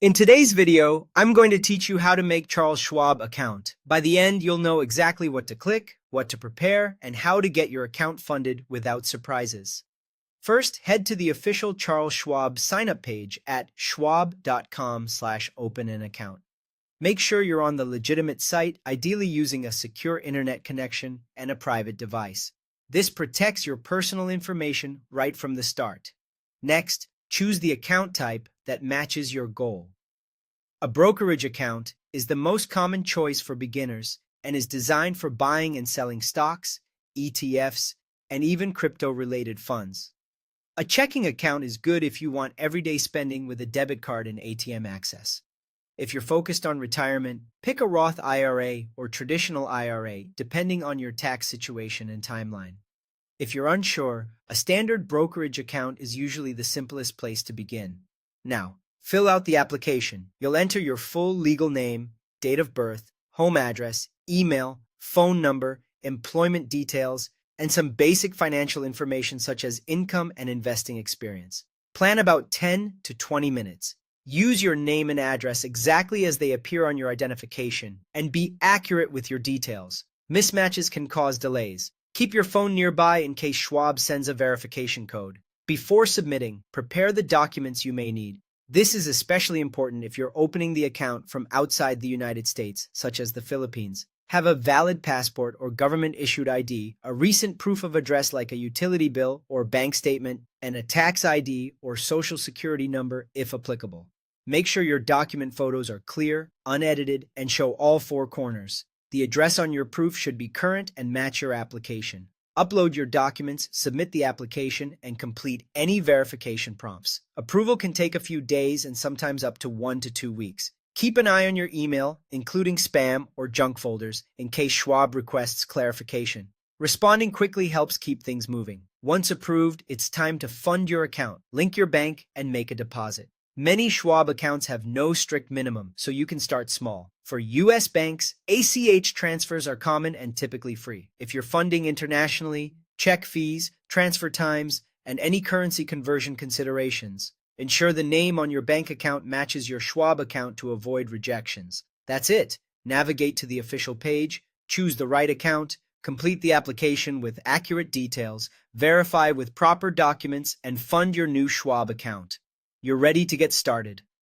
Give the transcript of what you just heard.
In today's video, I'm going to teach you how to make Charles Schwab account. By the end, you'll know exactly what to click, what to prepare, and how to get your account funded without surprises. First, head to the official Charles Schwab sign-up page at schwab.com/open an account. Make sure you're on the legitimate site, ideally using a secure internet connection and a private device. This protects your personal information right from the start. Next, choose the account type that matches your goal. A brokerage account is the most common choice for beginners and is designed for buying and selling stocks, ETFs, and even crypto-related funds. A checking account is good if you want everyday spending with a debit card and ATM access. If you're focused on retirement, pick a Roth IRA or traditional IRA, depending on your tax situation and timeline. If you're unsure, a standard brokerage account is usually the simplest place to begin. Now, fill out the application. You'll enter your full legal name, date of birth, home address, email, phone number, employment details, and some basic financial information such as income and investing experience. Plan about 10 to 20 minutes. Use your name and address exactly as they appear on your identification, and be accurate with your details. Mismatches can cause delays. Keep your phone nearby in case Schwab sends a verification code. Before submitting, prepare the documents you may need. This is especially important if you're opening the account from outside the United States, such as the Philippines. Have a valid passport or government-issued ID, a recent proof of address like a utility bill or bank statement, and a tax ID or social security number if applicable. Make sure your document photos are clear, unedited, and show all four corners. The address on your proof should be current and match your application. Upload your documents, submit the application, and complete any verification prompts. Approval can take a few days and sometimes up to 1 to 2 weeks. Keep an eye on your email, including spam or junk folders, in case Schwab requests clarification. Responding quickly helps keep things moving. Once approved, it's time to fund your account, link your bank, and make a deposit. Many Schwab accounts have no strict minimum, so you can start small. For U.S. banks, ACH transfers are common and typically free. If you're funding internationally, check fees, transfer times, and any currency conversion considerations. Ensure the name on your bank account matches your Schwab account to avoid rejections. That's it. Navigate to the official page, choose the right account, complete the application with accurate details, verify with proper documents, and fund your new Schwab account. You're ready to get started.